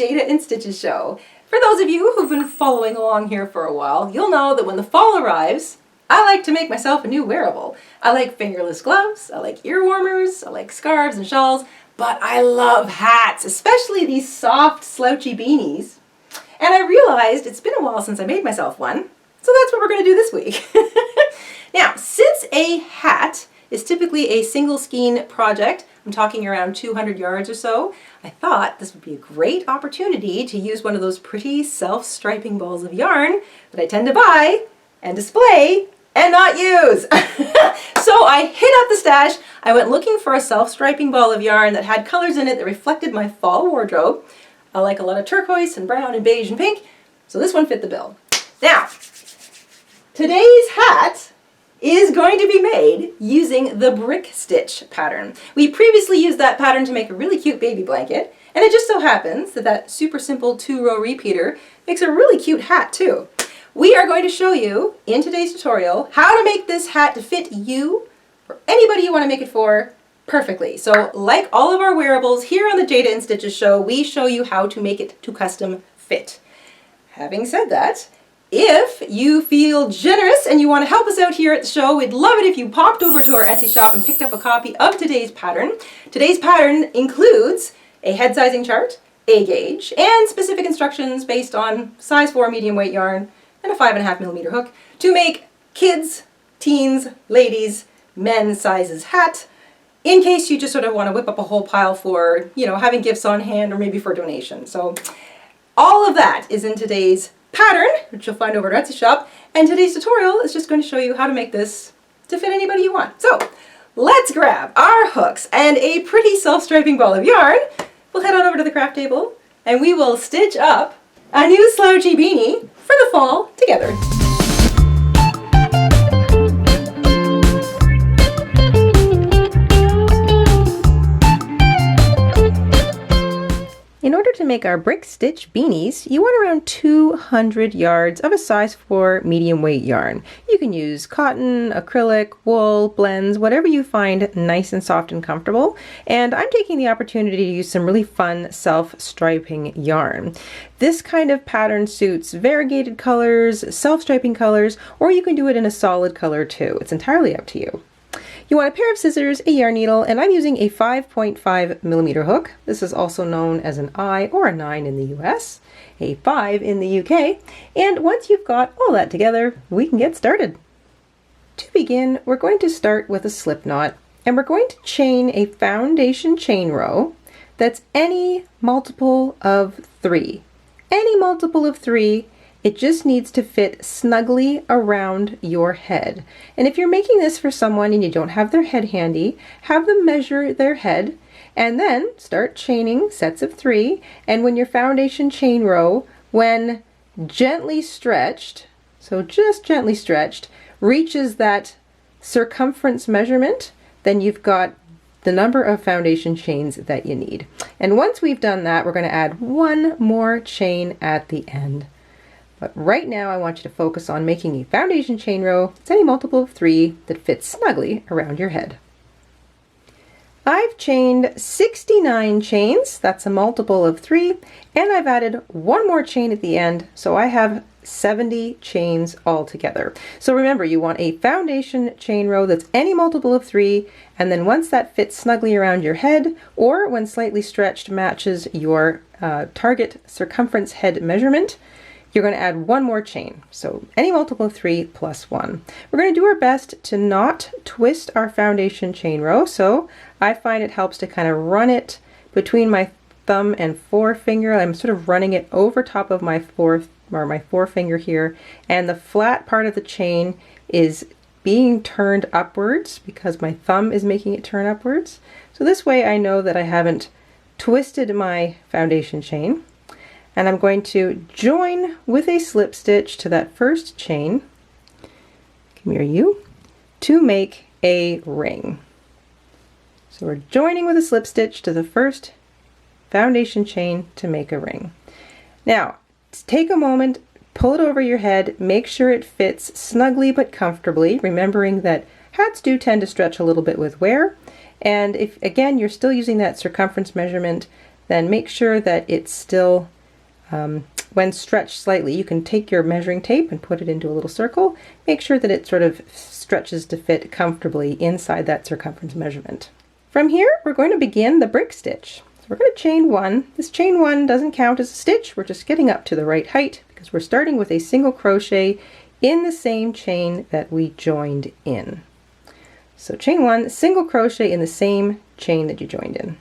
Jayda InStitches show. For those of you who've been following along here for a while, you'll know that when the fall arrives, I like to make myself a new wearable. I like fingerless gloves, I like ear warmers, I like scarves and shawls, but I love hats, especially these soft, slouchy beanies. And I realized it's been a while since I made myself one, so that's what we're going to do this week. Now, since a hat is typically a single skein project, I'm talking around 200 yards or so, I thought this would be a great opportunity to use one of those pretty self-striping balls of yarn that I tend to buy and display and not use. So I hit up the stash. I went looking for a self-striping ball of yarn that had colors in it that reflected my fall wardrobe. I like a lot of turquoise and brown and beige and pink, so this one fit the bill. Now, today's hat is going to be made using the brick stitch pattern. We previously used that pattern to make a really cute baby blanket, and it just so happens that that super simple 2-row repeater makes a really cute hat too. We are going to show you in today's tutorial how to make this hat to fit you or anybody you want to make it for perfectly. So like all of our wearables here on the Jayda InStitches show, we show you how to make it to custom fit. Having said that, if you feel generous and you want to help us out here at the show, we'd love it if you popped over to our Etsy shop and picked up a copy of today's pattern. Today's pattern includes a head sizing chart, a gauge, and specific instructions based on size 4 medium weight yarn and a 5.5mm hook to make kids, teens, ladies, men sizes hat, in case you just sort of want to whip up a whole pile for, you know, having gifts on hand or maybe for donation. So all of that is in today's pattern, which you'll find over at our Etsy shop, and today's tutorial is just going to show you how to make this to fit anybody you want. So let's grab our hooks and a pretty self-striping ball of yarn. We'll head on over to the craft table and we will stitch up a new slouchy beanie for the fall together. In order to make our brick stitch beanies, you want around 200 yards of a size 4 medium weight yarn. You can use cotton, acrylic, wool, blends, whatever you find nice and soft and comfortable. And I'm taking the opportunity to use some really fun self-striping yarn. This kind of pattern suits variegated colors, self-striping colors, or you can do it in a solid color too. It's entirely up to you. You want a pair of scissors, a yarn needle, and I'm using a 5.5mm hook. This is also known as an I or a 9 in the US, a 5 in the UK, and once you've got all that together, we can get started. To begin, we're going to start with a slip knot, and we're going to chain a foundation chain row that's any multiple of 3. Any multiple of 3. It just needs to fit snugly around your head. And if you're making this for someone and you don't have their head handy, have them measure their head and then start chaining sets of 3. And when your foundation chain row, when gently stretched, so just gently stretched, reaches that circumference measurement, then you've got the number of foundation chains that you need. And once we've done that, we're going to add one more chain at the end. But right now I want you to focus on making a foundation chain row. It's any multiple of 3 that fits snugly around your head. I've chained 69 chains, that's a multiple of 3, and I've added one more chain at the end, so I have 70 chains altogether. So remember, you want a foundation chain row that's any multiple of 3, and then once that fits snugly around your head, or when slightly stretched matches your target circumference head measurement, you're going to add one more chain. So any multiple of 3 plus 1. We're going to do our best to not twist our foundation chain row. So I find it helps to kind of run it between my thumb and forefinger. I'm sort of running it over top of my forefinger here. And the flat part of the chain is being turned upwards because my thumb is making it turn upwards. So this way I know that I haven't twisted my foundation chain. And I'm going to join with a slip stitch to that first chain, come here you, to make a ring. So we're joining with a slip stitch to the first foundation chain to make a ring. Now, take a moment, pull it over your head, make sure it fits snugly but comfortably, remembering that hats do tend to stretch a little bit with wear. And if, again, you're still using that circumference measurement, then make sure that it's still when stretched slightly, you can take your measuring tape and put it into a little circle. Make sure that it sort of stretches to fit comfortably inside that circumference measurement. From here, we're going to begin the brick stitch. So we're going to chain one. This chain one doesn't count as a stitch. We're just getting up to the right height because we're starting with a single crochet in the same chain that we joined in. So chain one, single crochet in the same chain that you joined in.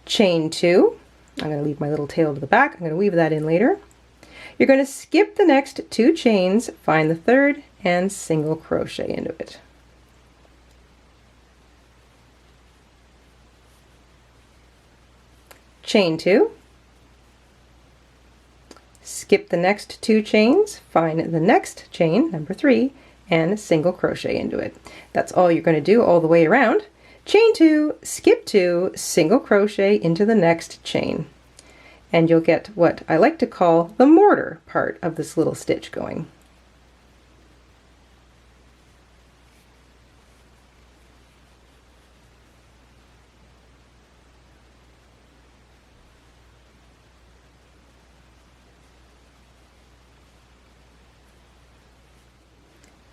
Chain two, I'm going to leave my little tail to the back. I'm going to weave that in later. You're going to skip the next two chains, find the third, and single crochet into it. Chain two, skip the next two chains, find the next chain, number three, and single crochet into it. That's all you're going to do all the way around. Chain two, skip two, single crochet into the next chain. And you'll get what I like to call the mortar part of this little stitch going.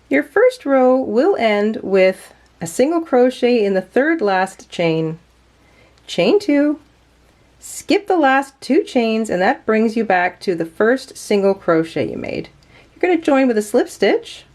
Your first row will end with a single crochet in the third last chain, chain two, skip the last two chains, and that brings you back to the first single crochet you made. You're going to join with a slip stitch,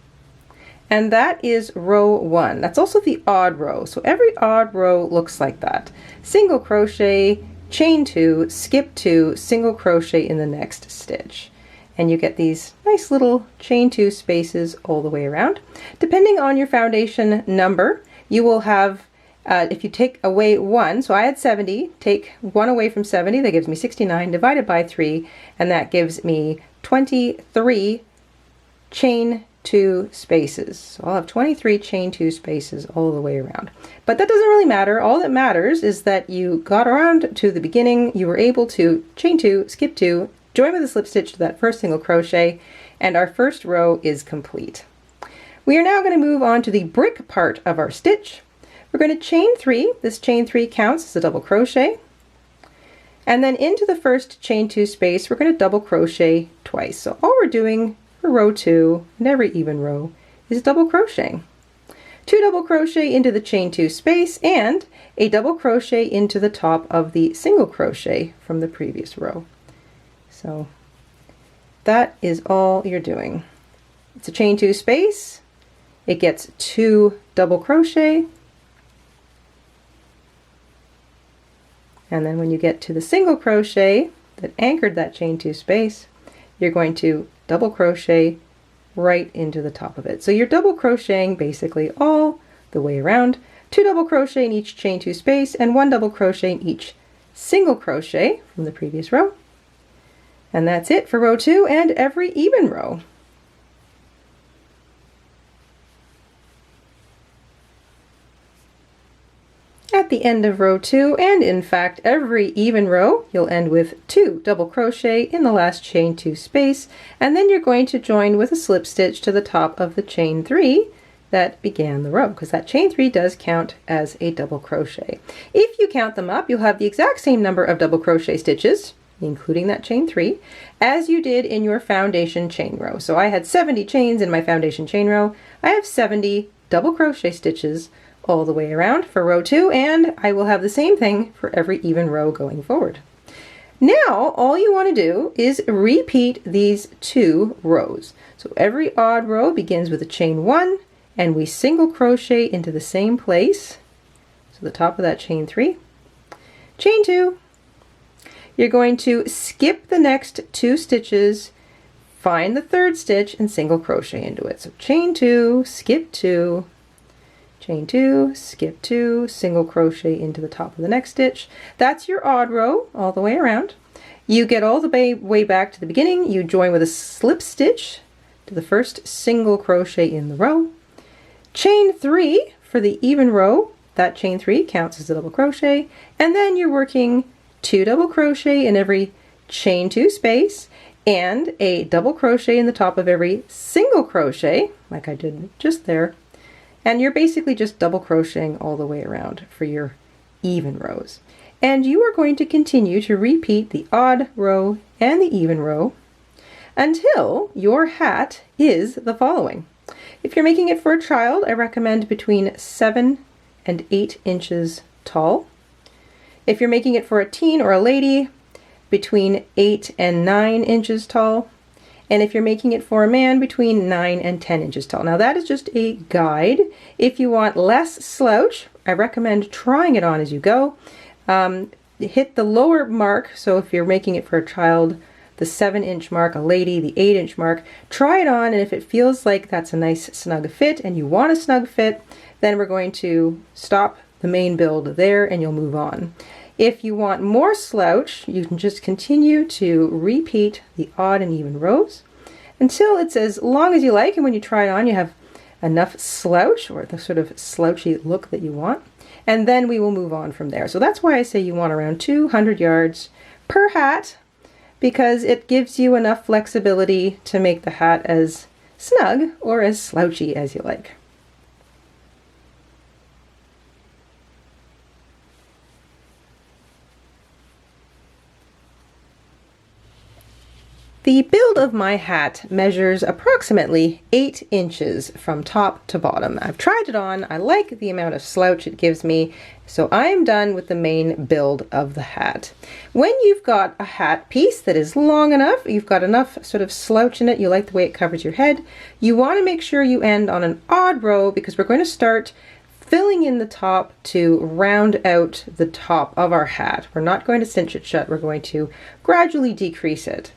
and that is row one. That's also the odd row, so every odd row looks like that. Single crochet, chain two, skip two, single crochet in the next stitch. And you get these nice little chain two spaces all the way around. Depending on your foundation number, you will have, if you take away one, so I had 70, take one away from 70, that gives me 69 divided by 3, and that gives me 23 chain two spaces. So I'll have 23 chain two spaces all the way around. But that doesn't really matter. All that matters is that you got around to the beginning, you were able to chain two, skip two, join with a slip stitch to that first single crochet, and our first row is complete. We are now going to move on to the brick part of our stitch. We're going to chain three. This chain three counts as a double crochet. And then into the first chain two space, we're going to double crochet twice. So all we're doing for row two and every even row is double crocheting. Two double crochet into the chain two space and a double crochet into the top of the single crochet from the previous row. So that is all you're doing. It's a chain two space. It gets two double crochet. And then when you get to the single crochet that anchored that chain two space, you're going to double crochet right into the top of it. So you're double crocheting basically all the way around. Two double crochet in each chain two space and one double crochet in each single crochet from the previous row. And that's it for row two and every even row. At the end of row two, and in fact every even row, you'll end with two double crochet in the last chain two space, and then you're going to join with a slip stitch to the top of the chain three that began the row, because that chain three does count as a double crochet. If you count them up, you'll have the exact same number of double crochet stitches, including that chain three, as you did in your foundation chain row. So I had 70 chains in my foundation chain row. I have 70 double crochet stitches all the way around for row two, and I will have the same thing for every even row going forward. Now all you want to do is repeat these two rows. So every odd row begins with a chain one, and we single crochet into the same place, so the top of that chain three, chain two. You're going to skip the next two stitches, find the third stitch, and single crochet into it. So chain two, skip two, chain two, skip two, single crochet into the top of the next stitch. That's your odd row all the way around. You get all the way back to the beginning. You join with a slip stitch to the first single crochet in the row. Chain three for the even row. That chain three counts as a double crochet, and then you're working two double crochet in every chain two space and a double crochet in the top of every single crochet, like I did just there. And you're basically just double crocheting all the way around for your even rows. And you are going to continue to repeat the odd row and the even row until your hat is the following. If you're making it for a child, I recommend between 7 and 8 inches tall. If you're making it for a teen or a lady, between 8 and 9 inches tall. And if you're making it for a man, between 9 and 10 inches tall. Now that is just a guide. If you want less slouch, I recommend trying it on as you go. Hit the lower mark, so if you're making it for a child, the 7-inch mark, a lady, the 8-inch mark, try it on, and if it feels like that's a nice snug fit and you want a snug fit, then we're going to stop the main build there and you'll move on. If you want more slouch, you can just continue to repeat the odd and even rows until it's as long as you like, and when you try it on you have enough slouch or the sort of slouchy look that you want, and then we will move on from there. So that's why I say you want around 200 yards per hat, because it gives you enough flexibility to make the hat as snug or as slouchy as you like. The build of my hat measures approximately 8 inches from top to bottom. I've tried it on, I like the amount of slouch it gives me, so I am done with the main build of the hat. When you've got a hat piece that is long enough, you've got enough sort of slouch in it, you like the way it covers your head, you want to make sure you end on an odd row, because we're going to start filling in the top to round out the top of our hat. We're not going to cinch it shut, we're going to gradually decrease it.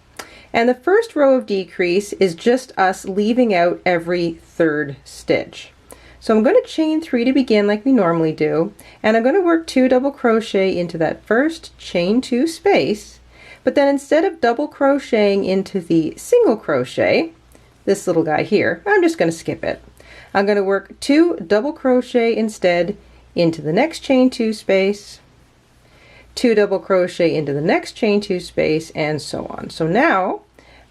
And the first row of decrease is just us leaving out every third stitch. So I'm going to chain 3 to begin like we normally do, and I'm going to work 2 double crochet into that first chain 2 space, but then instead of double crocheting into the single crochet, this little guy here, I'm just going to skip it. I'm going to work 2 double crochet instead into the next chain 2 space, 2 double crochet into the next chain 2 space, and so on. So now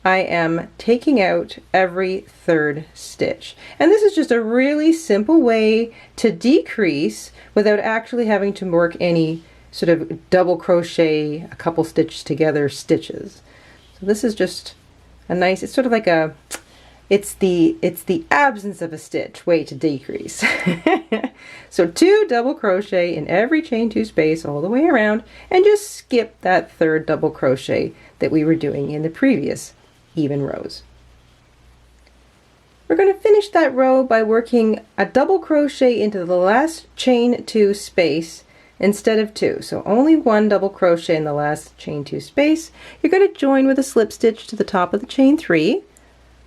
I am taking out every third stitch, and this is just a really simple way to decrease without actually having to work any sort of double crochet a couple stitches together stitches. So this is just a nice, it's sort of like a, it's the absence of a stitch way to decrease. So 2 double crochet in every chain 2 space all the way around, and just skip that third double crochet that we were doing in the previous even rows. We're going to finish that row by working a double crochet into the last chain 2 space instead of 2. So only 1 double crochet in the last chain 2 space. You're going to join with a slip stitch to the top of the chain 3.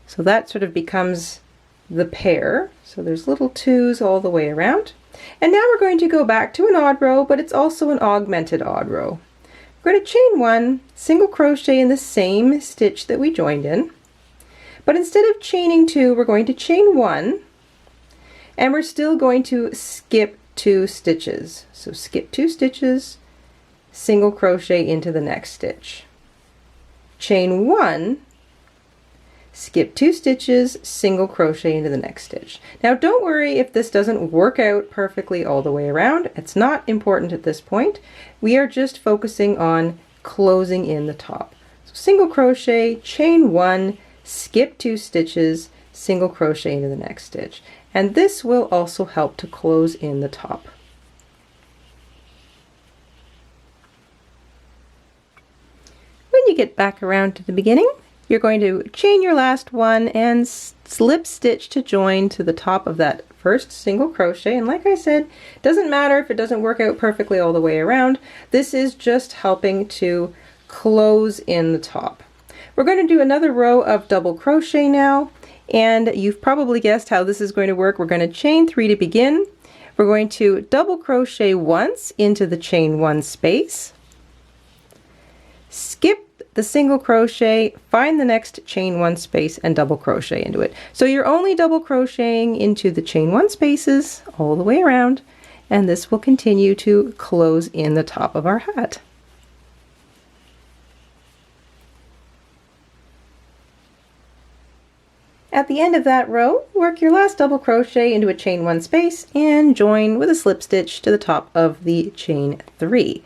So that sort of becomes the pair. So there's little 2s all the way around. And now we're going to go back to an odd row, but it's also an augmented odd row. We're going to chain 1, single crochet in the same stitch that we joined in, but instead of chaining 2, we're going to chain 1, and we're still going to skip 2 stitches. So skip 2 stitches, single crochet into the next stitch, chain 1, skip 2 stitches, single crochet into the next stitch. Now don't worry if this doesn't work out perfectly all the way around. It's not important at this point. We are just focusing on closing in the top. So single crochet, chain 1, skip 2 stitches, single crochet into the next stitch. And this will also help to close in the top. When you get back around to the beginning, you're going to chain your last one and slip stitch to join to the top of that first single crochet. And like I said, it doesn't matter if it doesn't work out perfectly all the way around. This is just helping to close in the top. We're going to do another row of double crochet now, and you've probably guessed how this is going to work. We're going to chain 3 to begin. We're going to double crochet once into the chain 1 space, skip the single crochet, find the next chain 1 space, and double crochet into it. So you're only double crocheting into the chain 1 spaces all the way around, and this will continue to close in the top of our hat. At the end of that row, work your last double crochet into a chain 1 space and join with a slip stitch to the top of the chain 3.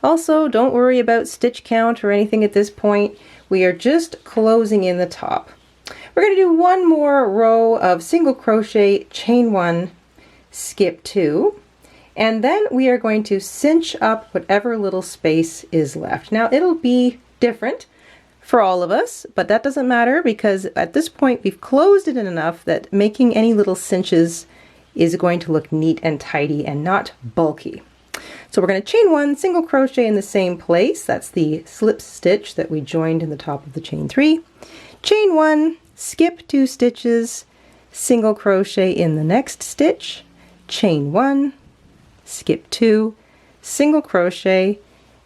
Also, don't worry about stitch count or anything at this point. We are just closing in the top. We're going to do one more row of single crochet, chain 1, skip 2, and then we are going to cinch up whatever little space is left. Now it'll be different for all of us, but that doesn't matter because at this point we've closed it in enough that making any little cinches is going to look neat and tidy and not bulky. So we're going to chain 1, single crochet in the same place. That's the slip stitch that we joined in the top of the chain 3. Chain 1, skip 2 stitches, single crochet in the next stitch, chain 1, skip 2, single crochet,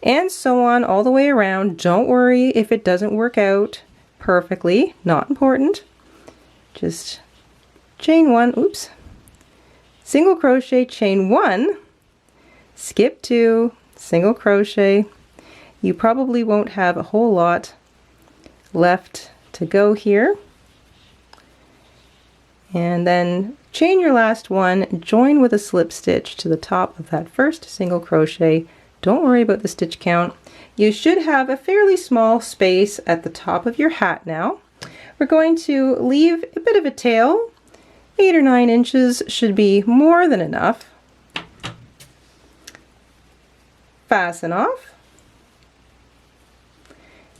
and so on all the way around. Don't worry if it doesn't work out perfectly, not important. Just chain 1, oops, single crochet, chain 1, skip 2, single crochet. You probably won't have a whole lot left to go here. And then chain your last one, join with a slip stitch to the top of that first single crochet. Don't worry about the stitch count. You should have a fairly small space at the top of your hat now. We're going to leave a bit of a tail. 8 or 9 inches should be more than enough. Fasten off.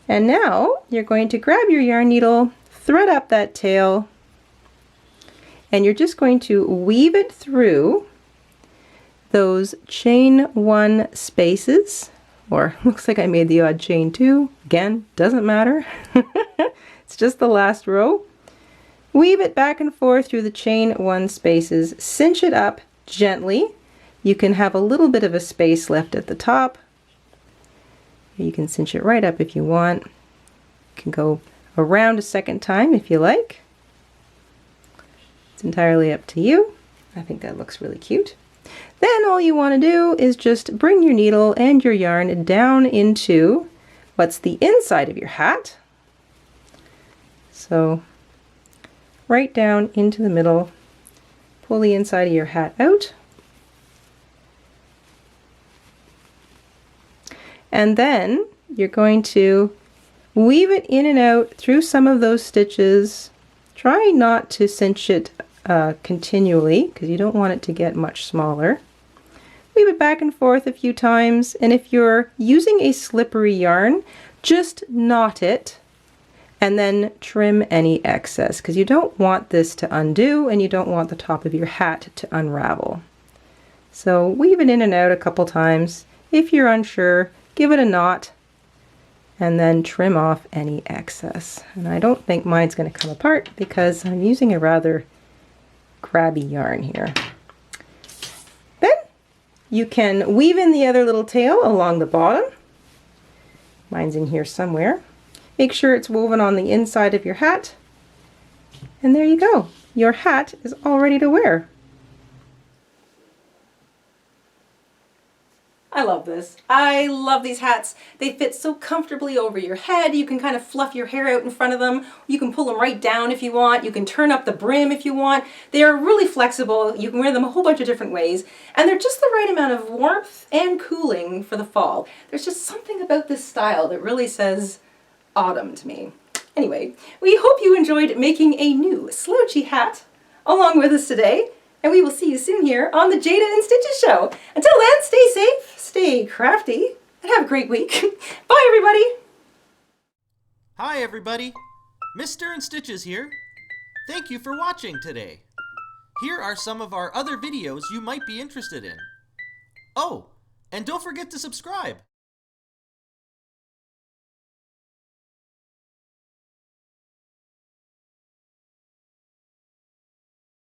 And now you're going to grab your yarn needle, thread up that tail, and you're just going to weave it through those chain 1 spaces, or looks like I made the odd chain 2. Again, doesn't matter. It's just the last row. Weave it back and forth through the chain 1 spaces, cinch it up gently. You can have a little bit of a space left at the top. You can cinch it right up if you want. You can go around a second time if you like. It's entirely up to you. I think that looks really cute. Then all you want to do is just bring your needle and your yarn down into what's the inside of your hat. So right down into the middle, pull the inside of your hat out. And then you're going to weave it in and out through some of those stitches. Try not to cinch it continually because you don't want it to get much smaller. Weave it back and forth a few times, and if you're using a slippery yarn, just knot it and then trim any excess because you don't want this to undo and you don't want the top of your hat to unravel. So weave it in and out a couple times. If you're unsure, give it a knot and then trim off any excess. And I don't think mine's going to come apart because I'm using a rather grabby yarn here. Then you can weave in the other little tail along the bottom. Mine's in here somewhere. Make sure it's woven on the inside of your hat. And there you go. Your hat is all ready to wear. I love this. I love these hats. They fit so comfortably over your head. You can kind of fluff your hair out in front of them. You can pull them right down if you want. You can turn up the brim if you want. They are really flexible. You can wear them a whole bunch of different ways. And they're just the right amount of warmth and cooling for the fall. There's just something about this style that really says autumn to me. Anyway, we hope you enjoyed making a new slouchy hat along with us today. And we will see you soon here on the Jayda InStitches show. Until then, stay safe, stay crafty, and have a great week. Bye, everybody. Hi, everybody. Mr. InStitches here. Thank you for watching today. Here are some of our other videos you might be interested in. Oh, and don't forget to subscribe.